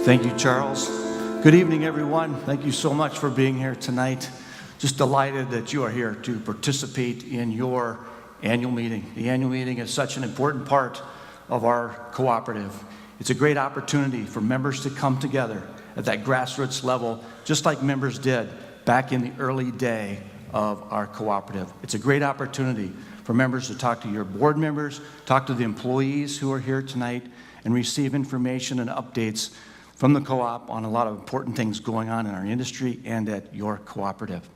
Thank you, Charles. Good evening, everyone. Thank you so much for being here tonight. Just delighted that you are here to participate in your annual meeting. The annual meeting is such an important part of our cooperative. It's a great opportunity for members to come together at that grassroots level, just like members did back in the early day of our cooperative. It's a great opportunity for members to talk to your board members, talk to the employees who are here tonight, and receive information and updates from the co-op on a lot of important things going on in our industry and at your cooperative.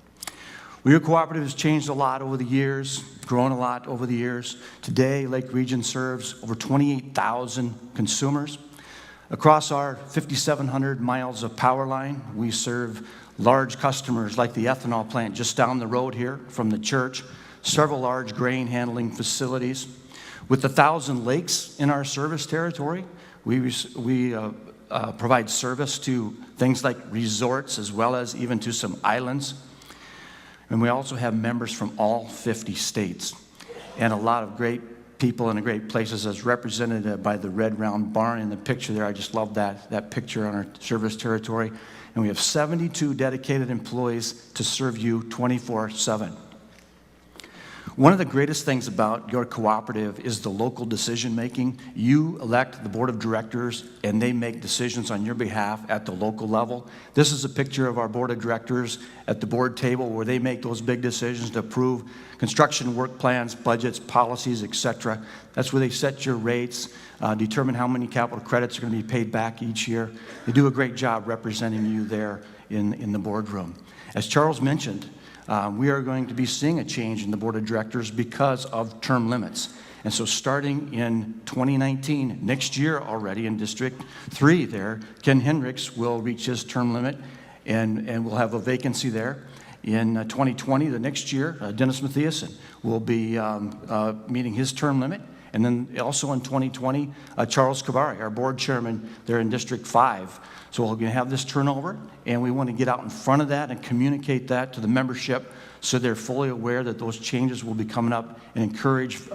Well, your cooperative has changed a lot over the years, grown a lot over the years. Today, Lake Region serves over 28,000 consumers. Across our 5,700 miles of power line, we serve large customers like the ethanol plant just down the road here from the church, several large grain handling facilities. With 1,000 lakes in our service territory, we provide service to things like resorts as well as even to some islands. And we also have members from all 50 states and a lot of great people and great places as represented by the red round barn in the picture there. I just love that picture on our service territory. And we have 72 dedicated employees to serve you 24/7. One of the greatest things about your cooperative is the local decision making. You elect the board of directors and they make decisions on your behalf at the local level. This is a picture of our board of directors at the board table where they make those big decisions to approve construction work plans, budgets, policies, etc. That's where they set your rates, determine how many capital credits are going to be paid back each year. They do a great job representing you there in the boardroom. As Charles mentioned, we are going to be seeing a change in the board of directors because of term limits. And so starting in 2019, next year already in District 3 there, Ken Hendricks will reach his term limit and we'll have a vacancy there. In 2020, the next year, Dennis Matthiasen will be meeting his term limit. And then also in 2020, Charles Kavari, our board chairman there in District 5. So we're going to have this turnover, and we want to get out in front of that and communicate that to the membership so they're fully aware that those changes will be coming up and encourage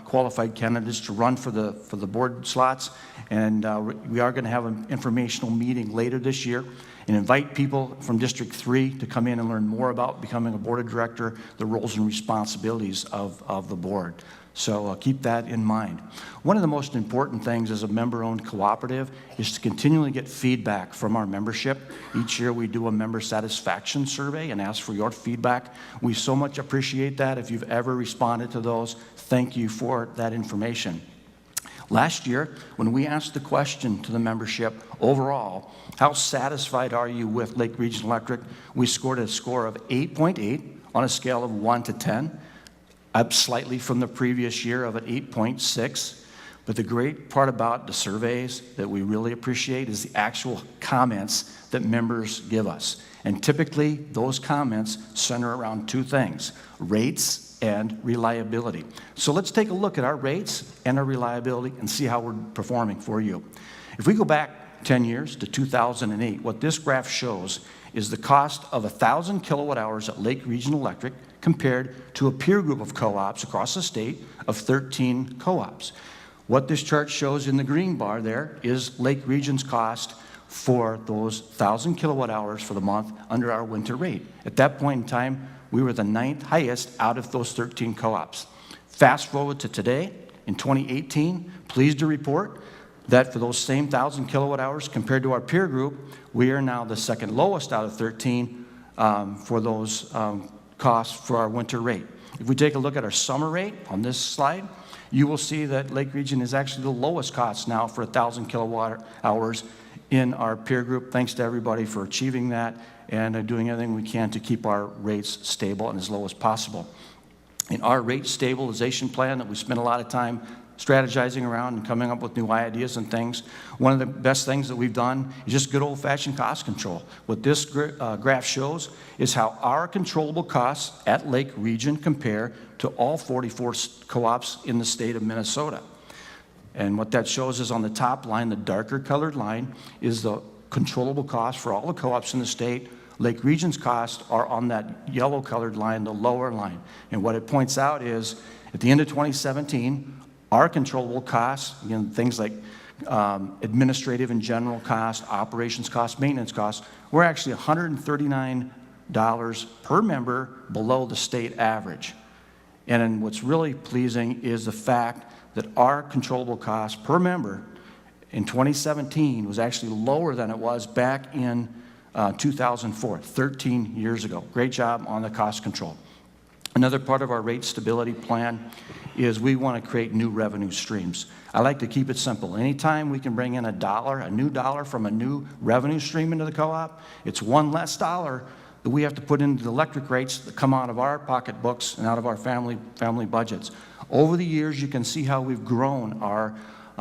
qualified candidates to run for the board slots. And we are going to have an informational meeting later this year and invite people from District 3 to come in and learn more about becoming a board of director, the roles and responsibilities of the board. So keep that in mind. One of the most important things as a member-owned cooperative is to continually get feedback from our membership. Each year we do a member satisfaction survey and ask for your feedback. We so much appreciate that. If you've ever responded to those, thank you for that information. Last year, when we asked the question to the membership overall, how satisfied are you with Lake Region Electric? We scored a score of 8.8 on a scale of 1 to 10. Up slightly from the previous year of an 8.6. But the great part about the surveys that we really appreciate is the actual comments that members give us. And typically, those comments center around two things: rates and reliability. So let's take a look at our rates and our reliability and see how we're performing for you. If we go back 10 years to 2008, what this graph shows is the cost of 1,000 kilowatt hours at Lake Region Electric compared to a peer group of co-ops across the state of 13 co-ops. What this chart shows in the green bar there is Lake Region's cost for those 1,000 kilowatt hours for the month under our winter rate. At that point in time, we were the 9th highest out of those 13 co-ops. Fast forward to today, in 2018, pleased to report that for those same 1,000 kilowatt hours compared to our peer group, we are now the second lowest out of 13 for those costs for our winter rate. If we take a look at our summer rate on this slide, you will see that Lake Region is actually the lowest cost now for 1,000 kilowatt hours in our peer group. Thanks to everybody for achieving that and doing everything we can to keep our rates stable and as low as possible. In our rate stabilization plan that we spent a lot of time strategizing around and coming up with new ideas and things, one of the best things that we've done is just good old-fashioned cost control. What this graph shows is how our controllable costs at Lake Region compare to all 44 co-ops in the state of Minnesota. And what that shows is on the top line, the darker colored line, is the controllable cost for all the co-ops in the state. Lake Region's costs are on that yellow colored line, the lower line. And what it points out is at the end of 2017, our controllable costs, again, things like administrative and general costs, operations costs, maintenance costs, we're actually $139 per member below the state average. And then what's really pleasing is the fact that our controllable cost per member in 2017 was actually lower than it was back in 2004, 13 years ago. Great job on the cost control. Another part of our rate stability plan is we want to create new revenue streams. I like to keep it simple. Anytime we can bring in a new dollar from a new revenue stream into the co-op, it's one less dollar that we have to put into the electric rates that come out of our pocketbooks and out of our family budgets. Over the years, you can see how we've grown our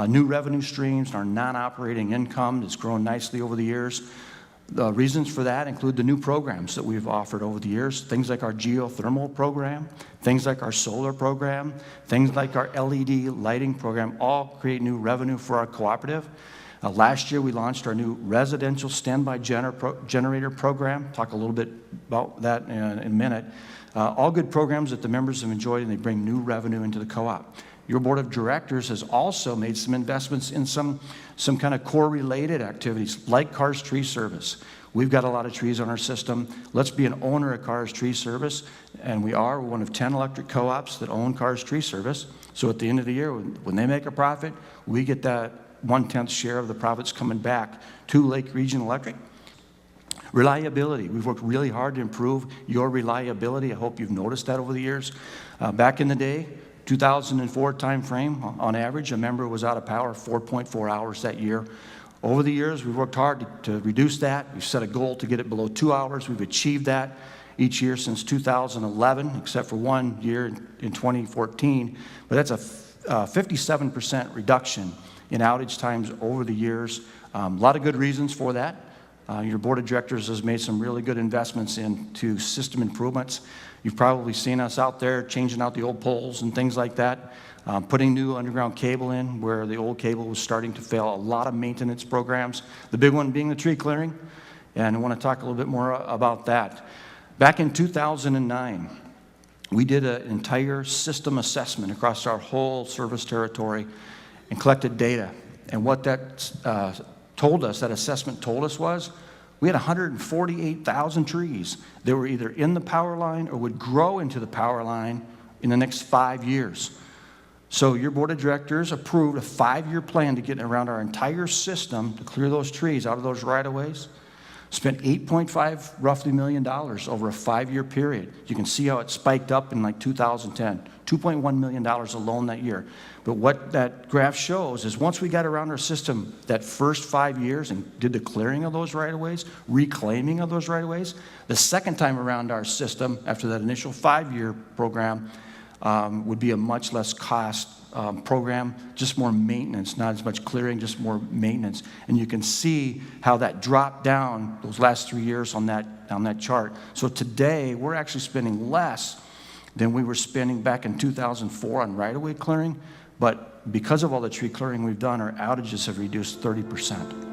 new revenue streams, our non-operating income that's grown nicely over the years. The reasons for that include the new programs that we've offered over the years, things like our geothermal program, things like our solar program, things like our LED lighting program, all create new revenue for our cooperative. Last year, we launched our new residential standby generator program. Talk a little bit about that in a minute. All good programs that the members have enjoyed, and they bring new revenue into the co-op. Your board of directors has also made some investments in some kind of core-related activities, like Cars Tree Service. We've got a lot of trees on our system. Let's be an owner of Cars Tree Service, and we are one of 10 electric co-ops that own Cars Tree Service. So at the end of the year, when they make a profit, we get that 1/10 share of the profits coming back to Lake Region Electric. Reliability. We've worked really hard to improve your reliability. I hope you've noticed that over the years. Back in the day, 2004 timeframe, on average, a member was out of power 4.4 hours that year. Over the years, we've worked hard to reduce that. We've set a goal to get it below 2 hours. We've achieved that each year since 2011, except for 1 year in 2014. But that's a 57% reduction in outage times over the years. A lot of good reasons for that. Your board of directors has made some really good investments into system improvements. You've probably seen us out there changing out the old poles and things like that, putting new underground cable in where the old cable was starting to fail. A lot of maintenance programs, the big one being the tree clearing, and I want to talk a little bit more about that. Back in 2009, we did an entire system assessment across our whole service territory and collected data. And what that that assessment told us was we had 148,000 trees that were either in the power line or would grow into the power line in the next 5 years. So your board of directors approved a 5-year plan to get around our entire system to clear those trees out of those right-of-ways. Spent $8.5 roughly million over a 5-year period. You can see how it spiked up in like 2010, $2.1 million alone that year. But what that graph shows is once we got around our system that first 5 years and did the clearing of those right-of-ways, reclaiming of those right-of-ways, the second time around our system after that initial 5-year program would be a much less cost program, just more maintenance, not as much clearing, just more maintenance. And you can see how that dropped down those last 3 years on that chart. So today, we're actually spending less than we were spending back in 2004 on right-of-way clearing, but because of all the tree clearing we've done, our outages have reduced 30%.